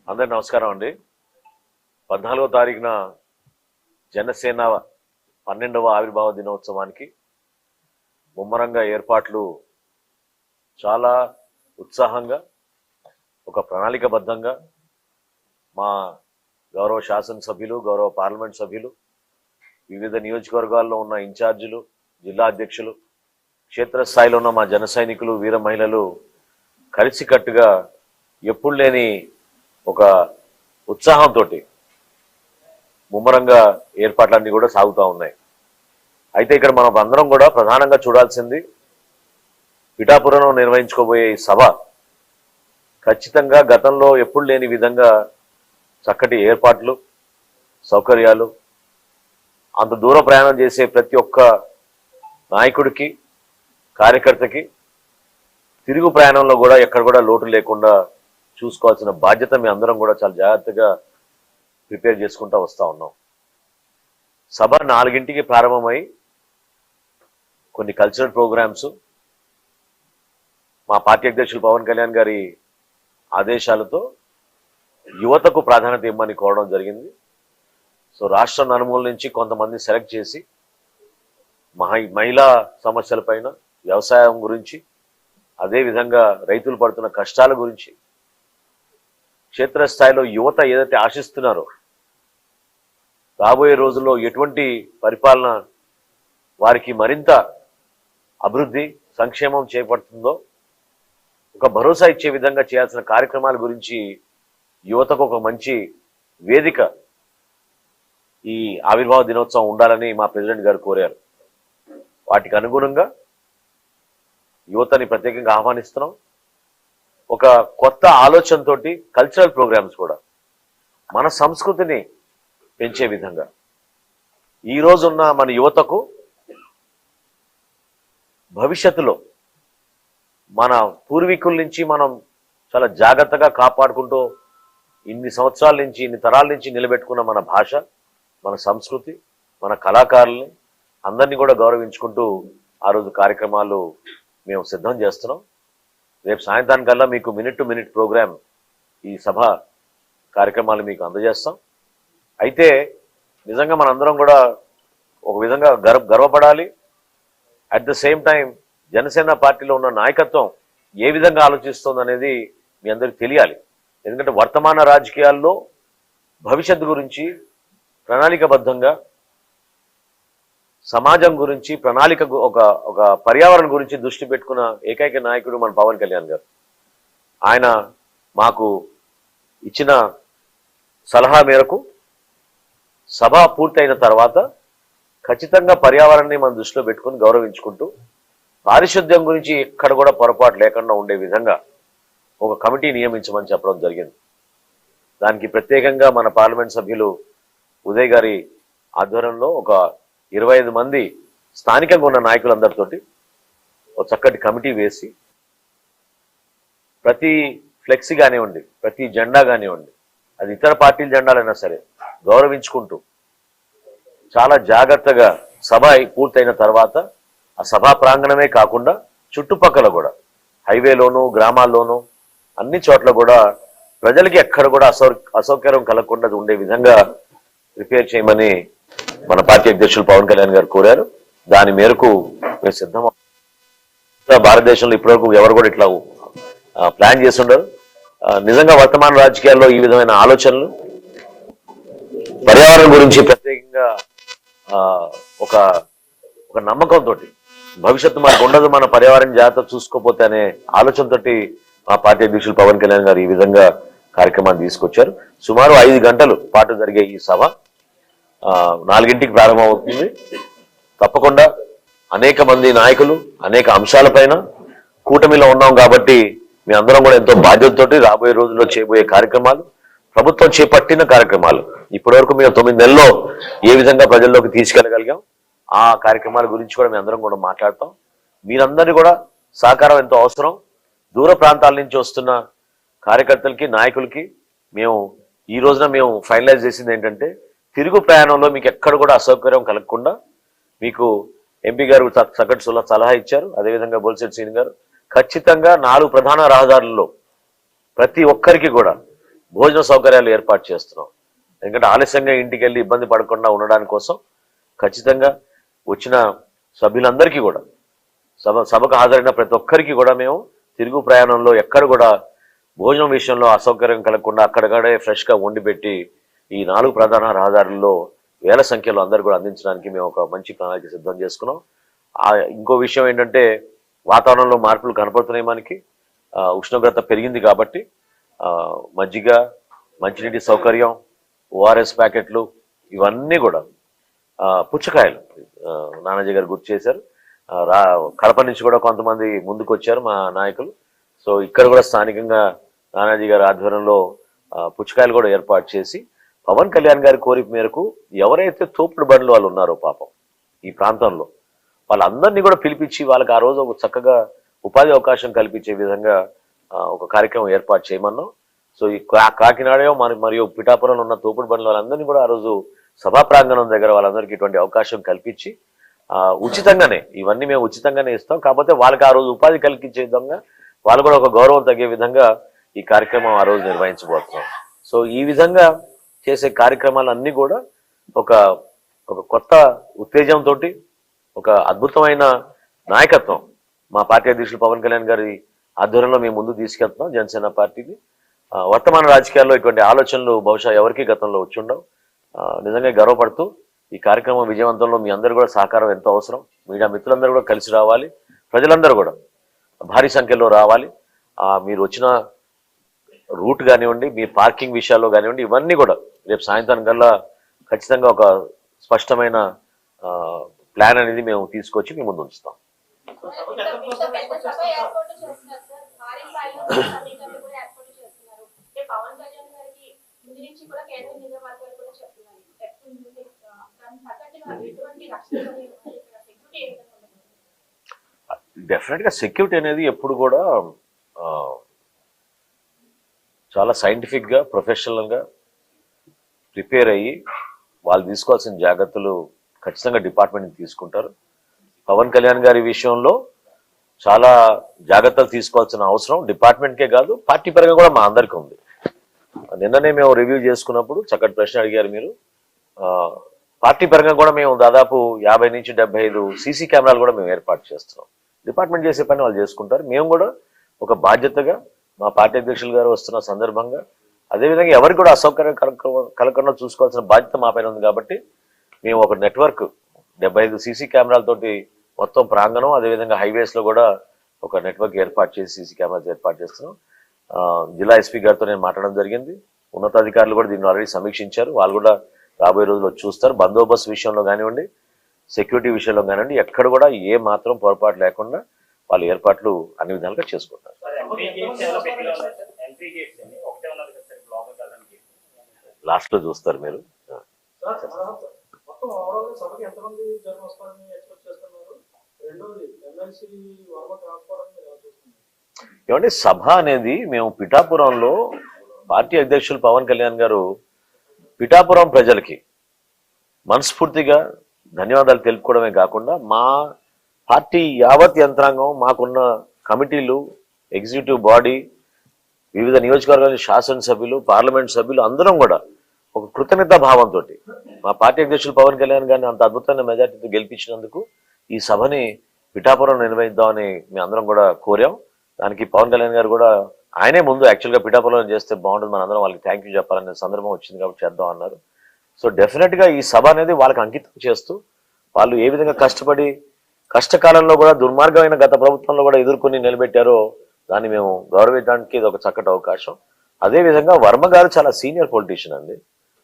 అందరి నమస్కారం అండి. 14వ తారీఖున జనసేన 12వ ఆవిర్భావ దినోత్సవానికి ముమ్మరంగా ఏర్పాట్లు చాలా ఉత్సాహంగా ఒక ప్రణాళికబద్ధంగా మా గౌరవ శాసనసభ్యులు, గౌరవ పార్లమెంట్ సభ్యులు, వివిధ నియోజకవర్గాల్లో ఉన్న ఇన్ఛార్జీలు, జిల్లా అధ్యక్షులు, క్షేత్రస్థాయిలో ఉన్న మా జన సైనికులు, వీర మహిళలు కలిసికట్టుగా ఎప్పుడు లేని ఒక ఉత్సాహంతో ముమ్మరంగా ఏర్పాట్లన్నీ కూడా సాగుతూ ఉన్నాయి. అయితే ఇక్కడ మనం అందరం కూడా ప్రధానంగా చూడాల్సింది పిఠాపురంలో నిర్వహించుకోబోయే ఈ సభ ఖచ్చితంగా గతంలో ఎప్పుడు లేని విధంగా చక్కటి ఏర్పాట్లు, సౌకర్యాలు, అంత దూర ప్రయాణం చేసే ప్రతి ఒక్క నాయకుడికి, కార్యకర్తకి తిరుగు ప్రయాణంలో కూడా ఎక్కడ కూడా లోటు లేకుండా చూసుకోవాల్సిన బాధ్యత మీ అందరం కూడా చాలా జాగ్రత్తగా ప్రిపేర్ చేసుకుంటూ వస్తూ ఉన్నాం. సభ 4ంటికి ప్రారంభమై కొన్ని కల్చరల్ ప్రోగ్రామ్స్ మా పార్టీ అధ్యక్షులు పవన్ కళ్యాణ్ గారి ఆదేశాలతో యువతకు ప్రాధాన్యత ఇవ్వమని కోరడం జరిగింది. సో రాష్ట్రం నలుమూల నుంచి కొంతమంది సెలెక్ట్ చేసి మహిళా సమస్యలపైన, వ్యవసాయం గురించి, అదేవిధంగా రైతులు పడుతున్న కష్టాల గురించి, క్షేత్రస్థాయిలో యువత ఏదైతే ఆశిస్తున్నారో రాబోయే రోజుల్లో ఎటువంటి పరిపాలన వారికి మరింత అభివృద్ధి, సంక్షేమం చేపడుతుందో ఒక భరోసా ఇచ్చే విధంగా చేయాల్సిన కార్యక్రమాల గురించి యువతకు ఒక మంచి వేదిక ఈ ఆవిర్భావ దినోత్సవం ఉండాలని మా ప్రెసిడెంట్ గారు కోరారు. వాటికి అనుగుణంగా యువతని ప్రత్యేకంగా ఆహ్వానిస్తున్నాం. ఒక కొత్త ఆలోచనతోటి కల్చరల్ ప్రోగ్రామ్స్ కూడా మన సంస్కృతిని పెంచే విధంగా ఈ రోజున్న మన యువతకు భవిష్యత్తులో మన పూర్వీకుల నుంచి మనం చాలా జాగ్రత్తగా కాపాడుకుంటూ ఇన్ని సంవత్సరాల నుంచి, ఇన్ని తరాల నుంచి నిలబెట్టుకున్న మన భాష, మన సంస్కృతి, మన కళాకారుల్ని అందరినీ కూడా గౌరవించుకుంటూ ఆ రోజు కార్యక్రమాలు మేము సిద్ధం చేస్తున్నాం. రేపు సాయంత్రానికల్లా మీకు మినిట్ టు మినిట్ ప్రోగ్రామ్ ఈ సభ కార్యక్రమాలు మీకు అందజేస్తాం. అయితే నిజంగా మనందరం కూడా ఒక విధంగా గర్వపడాలి. At the same time Janasena పార్టీలో ఉన్న నాయకత్వం ఏ విధంగా ఆలోచిస్తుంది అనేది మీ అందరికీ తెలియాలి. ఎందుకంటే వర్తమాన రాజకీయాల్లో భవిష్యత్తు గురించి ప్రణాళికబద్ధంగా, సమాజం గురించి ప్రణాళిక, ఒక పర్యావరణం గురించి దృష్టి పెట్టుకున్న ఏకైక నాయకుడు మన పవన్ కళ్యాణ్ గారు. ఆయన మాకు ఇచ్చిన సలహా మేరకు సభ పూర్తయిన తర్వాత ఖచ్చితంగా పర్యావరణాన్ని మనం దృష్టిలో పెట్టుకుని గౌరవించుకుంటూ పారిశుద్ధ్యం గురించి ఎక్కడ కూడా పొరపాటు లేకుండా ఉండే విధంగా ఒక కమిటీ నియమించమని చెప్పడం జరిగింది. దానికి ప్రత్యేకంగా మన పార్లమెంట్ సభ్యులు ఉదయ్ గారి ఆధ్వర్యంలో ఒక 25 మంది స్థానికంగా ఉన్న నాయకులందరితోటి ఒక చక్కటి కమిటీ వేసి ప్రతి ఫ్లెక్సీ కానివ్వండి, ప్రతి జెండా కానివ్వండి, అది ఇతర పార్టీల జెండాలైనా సరే గౌరవించుకుంటూ చాలా జాగ్రత్తగా సభ పూర్తయిన తర్వాత ఆ సభా ప్రాంగణమే కాకుండా చుట్టుపక్కల కూడా హైవేలోనూ, గ్రామాల్లోనూ, అన్ని చోట్ల కూడా ప్రజలకి ఎక్కడ కూడా అసౌకర్యం కలగకుండా ఉండే విధంగా ప్రిపేర్ చేయమని మన పార్టీ అధ్యక్షులు పవన్ కళ్యాణ్ గారు కోరారు. దాని మేరకు మేము సిద్ధం. భారతదేశంలో ఇప్పటివరకు ఎవరు కూడా ఇట్లా ప్లాన్ చేస్తుండరు. నిజంగా వర్తమాన రాజకీయాల్లో ఈ విధమైన ఆలోచనలు, పర్యావరణం గురించి ప్రత్యేకంగా ఒక నమ్మకంతో భవిష్యత్తు మనకు ఉండదు, మన పర్యావరణ జాగ్రత్త చూసుకోపోతే అనే ఆలోచనతోటి మా పార్టీ అధ్యక్షులు పవన్ కళ్యాణ్ గారు ఈ విధంగా కార్యక్రమాన్ని తీసుకొచ్చారు. సుమారు 5 గంటల పాటు జరిగే ఈ సభ 4ంటికి ప్రారంభమవుతుంది. తప్పకుండా అనేక మంది నాయకులు అనేక అంశాలపైన కూటమిలో ఉన్నాం కాబట్టి మీ అందరం కూడా ఎంతో బాధ్యతతోటి రాబోయే రోజుల్లో చేయబోయే కార్యక్రమాలు, ప్రభుత్వం చేపట్టిన కార్యక్రమాలు, ఇప్పటివరకు మేము 9 నెలల్లో ఏ విధంగా ప్రజల్లోకి తీసుకెళ్ళగలిగాం ఆ కార్యక్రమాల గురించి కూడా మీ అందరం కూడా మాట్లాడతాం. మీరందరినీ కూడా సహకారం ఎంతో అవసరం. దూర ప్రాంతాల నుంచి వస్తున్న కార్యకర్తలకి, నాయకులకి మేము ఈ రోజున మేము ఫైనలైజ్ చేసింది ఏంటంటే తిరుగు ప్రయాణంలో మీకు ఎక్కడ కూడా అసౌకర్యం కలగకుండా మీకు ఎంపీ గారు చక్కటి సలహా ఇచ్చారు. అదేవిధంగా బొలిశెట్టి శ్రీని గారు ఖచ్చితంగా 4 ప్రధాన రహదారుల్లో ప్రతి ఒక్కరికి కూడా భోజన సౌకర్యాలు ఏర్పాటు చేస్తున్నాం. ఎందుకంటే ఆలస్యంగా ఇంటికి వెళ్ళి ఇబ్బంది పడకుండా ఉండడానికి కోసం ఖచ్చితంగా వచ్చిన సభ్యులందరికీ కూడా సభకు హాజరైన ప్రతి ఒక్కరికి కూడా మేము తిరుగు ప్రయాణంలో ఎక్కడ కూడా భోజనం విషయంలో అసౌకర్యం కలగకుండా అక్కడక్కడే ఫ్రెష్గా వండి పెట్టి ఈ 4 ప్రధాన రహదారుల్లో వేల సంఖ్యలో అందరూ కూడా అందించడానికి మేము ఒక మంచి ప్రణాళిక సిద్ధం చేసుకున్నాం. ఇంకో విషయం ఏంటంటే వాతావరణంలో మార్పులు కనపడుతున్నాయి. మనకి ఉష్ణోగ్రత పెరిగింది కాబట్టి మజ్జిగ, మంచినీటి సౌకర్యం, ఓఆర్ఎస్ ప్యాకెట్లు ఇవన్నీ కూడా పుచ్చకాయలు నానాజీ గారు గుర్తు చేశారు. కడప నుంచి కూడా కొంతమంది ముందుకు వచ్చారు మా నాయకులు. సో ఇక్కడ కూడా స్థానికంగా నానాజీ గారి ఆధ్వర్యంలో పుచ్చకాయలు కూడా ఏర్పాటు చేసి పవన్ కళ్యాణ్ గారి కోరిక మేరకు ఎవరైతే తోపుడు బండ్లు వాళ్ళు ఉన్నారో పాపం ఈ ప్రాంతంలో వాళ్ళందరినీ కూడా పిలిపించి వాళ్ళకి ఆ రోజు ఒక చక్కగా ఉపాధి అవకాశం కల్పించే విధంగా ఒక కార్యక్రమం ఏర్పాటు చేయమన్నాం. సో ఈ కాకినాడ మరియు పిఠాపురంలో ఉన్న తోపుడు బండ్ల వాళ్ళందరినీ కూడా ఆ రోజు సభా ప్రాంగణం దగ్గర వాళ్ళందరికీ ఇటువంటి అవకాశం కల్పించి ఉచితంగానే ఇవన్నీ మేము ఉచితంగానే ఇస్తాం. కాకపోతే వాళ్ళకి ఆ రోజు ఉపాధి కల్పించే విధంగా వాళ్ళు కూడా ఒక గౌరవం తగ్గే విధంగా ఈ కార్యక్రమం ఆ రోజు నిర్వహించబోతున్నాం. సో ఈ విధంగా చేసే కార్యక్రమాలన్నీ కూడా ఒక కొత్త ఉత్తేజంతో ఒక అద్భుతమైన నాయకత్వం మా పార్టీ అధ్యక్షులు పవన్ కళ్యాణ్ గారి ఆధ్వర్యంలో మేము ముందు తీసుకెళ్తున్నాం జనసేన పార్టీని. వర్తమాన రాజకీయాల్లో ఇటువంటి ఆలోచనలు బహుశా ఎవరికి గతంలో వచ్చి ఉండవు. నిజంగా గర్వపడుతూ ఈ కార్యక్రమం విజయవంతంలో మీ అందరూ కూడా సహకారం ఎంతో అవసరం. మీడియా మిత్రులందరూ కూడా కలిసి రావాలి, ప్రజలందరూ కూడా భారీ సంఖ్యలో రావాలి. మీరు వచ్చిన రూట్ కానివ్వండి, మీ పార్కింగ్ విషయాల్లో కానివ్వండి, ఇవన్నీ కూడా రేపు సాయంత్రం కల్లా ఖచ్చితంగా ఒక స్పష్టమైన ప్లాన్ అనేది మేము తీసుకొచ్చి మీ ముందు ఉంచుతాం. డెఫినెట్ గా సెక్యూరిటీ అనేది ఎప్పుడు కూడా చాలా సైంటిఫిక్ గా ప్రొఫెషనల్ గా ప్రిపేర్ అయ్యి వాళ్ళు తీసుకోవాల్సిన జాగ్రత్తలు ఖచ్చితంగా డిపార్ట్మెంట్ తీసుకుంటారు. పవన్ కళ్యాణ్ గారి విషయంలో చాలా జాగ్రత్తలు తీసుకోవాల్సిన అవసరం డిపార్ట్మెంట్కే కాదు పార్టీ పరంగా కూడా మా అందరికీ ఉంది. నిన్ననే మేము రివ్యూ చేసుకున్నప్పుడు చక్కటి ప్రశ్న అడిగారు మీరు. పార్టీ పరంగా కూడా మేము దాదాపు 50 నుంచి 75 సీసీ కెమెరాలు కూడా మేము ఏర్పాటు చేస్తున్నాం. డిపార్ట్మెంట్ చేసే పని వాళ్ళు చేసుకుంటారు. మేము కూడా ఒక బాధ్యతగా మా పార్టీ అధ్యక్షులు గారు వస్తున్న సందర్భంగా అదేవిధంగా ఎవరికి కూడా అసౌకర్యం కలగకుండా చూసుకోవాల్సిన బాధ్యత మా పైన ఉంది. కాబట్టి మేము ఒక నెట్వర్క్ 75 సీసీ కెమెరాలతోటి మొత్తం ప్రాంగణం అదేవిధంగా హైవేస్లో కూడా ఒక నెట్వర్క్ ఏర్పాటు చేసి సీసీ కెమెరాస్ ఏర్పాటు చేస్తున్నాం. జిల్లా ఎస్పీ గారితో నేను మాట్లాడడం జరిగింది. ఉన్నతాధికారులు కూడా దీన్ని ఆల్రెడీ సమీక్షించారు. వాళ్ళు కూడా రాబోయే రోజుల్లో చూస్తారు. బందోబస్తు విషయంలో కానివ్వండి, సెక్యూరిటీ విషయంలో కానివ్వండి, ఎక్కడ కూడా ఏ మాత్రం పొరపాటు లేకుండా వాళ్ళు ఏర్పాట్లు అన్ని విధాలుగా చేసుకుంటారు. లాస్ట్ లో చూస్తారు మీరు. ఏమంటే సభ అనేది మేము పిఠాపురంలో పార్టీ అధ్యక్షులు పవన్ కళ్యాణ్ గారు పిఠాపురం ప్రజలకి మనస్ఫూర్తిగా ధన్యవాదాలు తెలుపుకోవడమే కాకుండా మా పార్టీ యావత్ యంత్రాంగం, మాకున్న కమిటీలు, ఎగ్జిక్యూటివ్ బాడీ, వివిధ నియోజకవర్గాల శాసనసభ్యులు, పార్లమెంట్ సభ్యులు అందరం కూడా ఒక కృతజ్ఞతా భావంతో మా పార్టీ అధ్యక్షులు పవన్ కళ్యాణ్ గారిని అంత అద్భుతమైన మెజార్టీతో గెలిపించినందుకు ఈ సభని పిఠాపురం నిర్వహిద్దామని మేము అందరం కూడా కోరాం. దానికి పవన్ కళ్యాణ్ గారు కూడా ఆయనే ముందు యాక్చువల్గా పిఠాపురం చేస్తే బాగుంటుంది, మన అందరం వాళ్ళకి థ్యాంక్ యూ చెప్పాలనే సందర్భం వచ్చింది కాబట్టి చేద్దాం అన్నారు. సో డెఫినెట్గా ఈ సభ అనేది వాళ్ళకి అంకితం చేస్తూ వాళ్ళు ఏ విధంగా కష్టపడి కష్టకాలంలో కూడా దుర్మార్గమైన గత ప్రభుత్వంలో కూడా ఎదుర్కొని నిలబెట్టారో దాన్ని మేము గౌరవించడానికి ఇది ఒక చక్కటి అవకాశం. అదేవిధంగా వర్మ గారు చాలా సీనియర్ పొలిటీషియన్ అండి.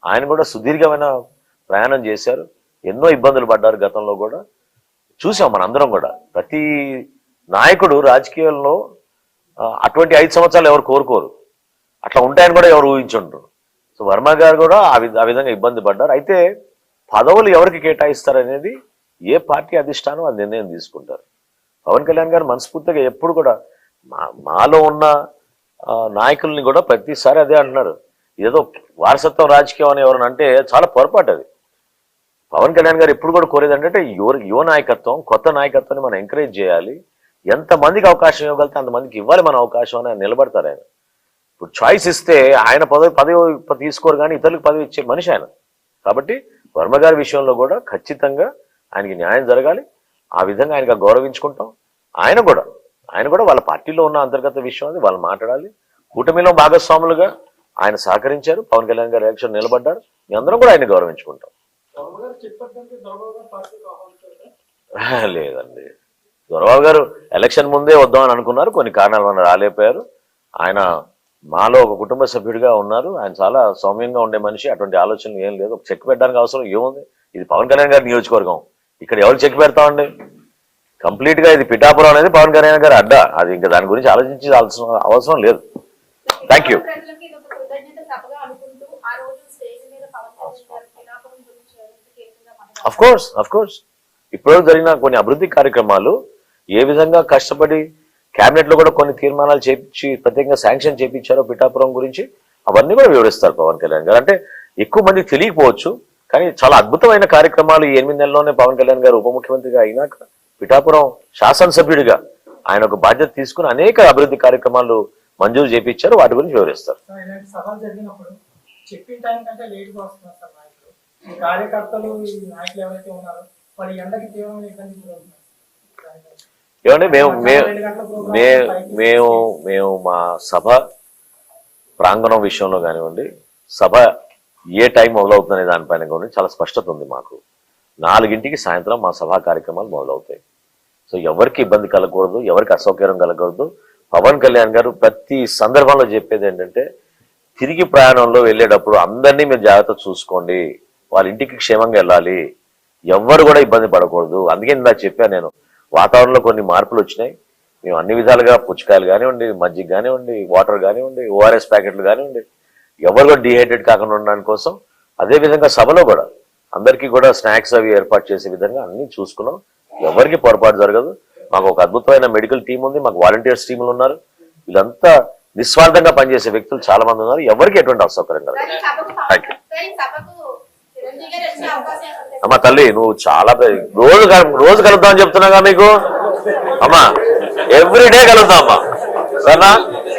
ఆయన కూడా సుదీర్ఘమైన ప్రయాణం చేశారు, ఎన్నో ఇబ్బందులు పడ్డారు. గతంలో కూడా చూసాం మనందరం కూడా. ప్రతి నాయకుడు రాజకీయాల్లో అటువంటి 5 సంవత్సరాలు ఎవరు కోరుకోరు, అట్లా ఉంటాయని కూడా ఎవరు ఊహించుంటారు. సో వర్మ గారు కూడా ఆ విధంగా ఇబ్బంది పడ్డారు. అయితే పదవులు ఎవరికి కేటాయిస్తారనేది ఏ పార్టీ అధిష్టానం అది నిర్ణయం తీసుకుంటారు. పవన్ కళ్యాణ్ గారు మనస్ఫూర్తిగా ఎప్పుడు కూడా మాలో ఉన్న నాయకుల్ని కూడా ప్రతిసారి అదే అంటున్నారు. ఏదో వారసత్వం రాజకీయం అని ఎవరైనా అంటే చాలా పొరపాటు అది. పవన్ కళ్యాణ్ గారు ఎప్పుడు కూడా కోరేది అంటే యువ నాయకత్వం, కొత్త నాయకత్వాన్ని మనం ఎంకరేజ్ చేయాలి. ఎంతమందికి అవకాశం ఇవ్వగలితే అంతమందికి ఇవ్వాలి మన అవకాశం అని నిలబడతారు ఆయన. ఇప్పుడు చాయిస్ ఇస్తే ఆయన పదవి తీసుకోరు కానీ ఇతరులకు పదవి ఇచ్చే మనిషి ఆయన. కాబట్టి వర్మ గారి విషయంలో కూడా ఖచ్చితంగా ఆయనకి న్యాయం జరగాలి. ఆ విధంగా ఆయనకు గౌరవించుకుంటాం. ఆయన కూడా వాళ్ళ పార్టీలో ఉన్న అంతర్గత విషయం అది వాళ్ళు మాట్లాడాలి. కూటమిలో భాగస్వాములుగా ఆయన సహకరించారు. పవన్ కళ్యాణ్ గారు ఎలక్షన్ నిలబడ్డారు. మీ అందరం కూడా ఆయన గౌరవించుకుంటాం. లేదండి, దొరబాబు గారు ఎలక్షన్ ముందే వద్దామని అనుకున్నారు. కొన్ని కారణాల వల్ల రాలేకపోయారు. ఆయన మాలో ఒక కుటుంబ సభ్యుడిగా ఉన్నారు. ఆయన చాలా సౌమ్యంగా ఉండే మనిషి. అటువంటి ఆలోచనలు ఏం లేదు. చెక్ పెట్టడానికి అవసరం ఏముంది? ఇది పవన్ కళ్యాణ్ గారి నియోజకవర్గం. ఇక్కడ ఎవరు చెక్ పెడతామండి? కంప్లీట్ గా ఇది పిఠాపురం అనేది పవన్ కళ్యాణ్ గారి అడ్డా. అది ఇంకా దాని గురించి ఆలోచించి అవసరం లేదు. Thank you. అఫ్ కోర్స్ ఇప్పుడు జరిగిన కొన్ని అభివృద్ధి కార్యక్రమాలు ఏ విధంగా కష్టపడి కేబినెట్ లో కూడా కొన్ని తీర్మానాలు చేపించి ప్రత్యేకంగా శాంక్షన్ చేపించారో పిఠాపురం గురించి అవన్నీ కూడా వివరిస్తారు పవన్ కళ్యాణ్ గారు. అంటే ఎక్కువ మందికి తెలియకపోవచ్చు కానీ చాలా అద్భుతమైన కార్యక్రమాలు ఈ 8 నెలల్లోనే పవన్ కళ్యాణ్ గారు ఉప ముఖ్యమంత్రిగా అయినాక పిఠాపురం శాసనసభ్యుడిగా ఆయన ఒక బాధ్యత తీసుకుని అనేక అభివృద్ధి కార్యక్రమాలు మంజూరు చేపించారు. వాటి గురించి వివరిస్తారు. ఏమండి మేము మా సభ ప్రాంగణం విషయంలో కానివ్వండి, సభ ఏ టైం మొదలవుతుందనే దానిపైన కూడా చాలా స్పష్టత ఉంది మాకు. 4 సాయంత్రం మా సభా కార్యక్రమాలు మొదలవుతాయి. సో ఎవరికి ఇబ్బంది కలగకూడదు, ఎవరికి అసౌకర్యం కలగకూడదు. పవన్ కళ్యాణ్ గారు ప్రతి సందర్భంలో చెప్పేది ఏంటంటే తిరిగి ప్రయాణంలో వెళ్ళేటప్పుడు అందరినీ మీరు జాగ్రత్త చూసుకోండి, వాళ్ళ ఇంటికి క్షేమంగా వెళ్ళాలి, ఎవ్వరు కూడా ఇబ్బంది పడకూడదు. అందుకే ఇందాక చెప్పాను నేను, వాతావరణంలో కొన్ని మార్పులు వచ్చినాయి. మేము అన్ని విధాలుగా పుచ్చకాయలు కానివ్వండి, మజ్జిగ కానివ్వండి, వాటర్ కానివ్వండి, ఓఆర్ఎస్ ప్యాకెట్లు కానివ్వండి, ఎవరు కూడా డిహైడ్రేట్ కాకుండా ఉండడానికి కోసం అదేవిధంగా సభలో కూడా అందరికీ కూడా స్నాక్స్ అవి ఏర్పాటు చేసే విధంగా అన్ని చూసుకున్నాం. ఎవరికి పొరపాటు జరగదు. మాకు ఒక అద్భుతమైన మెడికల్ టీం ఉంది, మాకు వాలంటీర్స్ టీములు ఉన్నారు. వీళ్ళంతా నిస్వార్థంగా పనిచేసే వ్యక్తులు చాలా మంది ఉన్నారు. ఎవరికి ఎటువంటి అసౌకర్యం కలగదు. థ్యాంక్ యూ అమ్మా. తల్లి నువ్వు చాలా రోజు కలుద్దామని చెప్తున్నాగా మీకు అమ్మా. ఎవ్రీడే కలుద్దాం అమ్మా, సరేనా?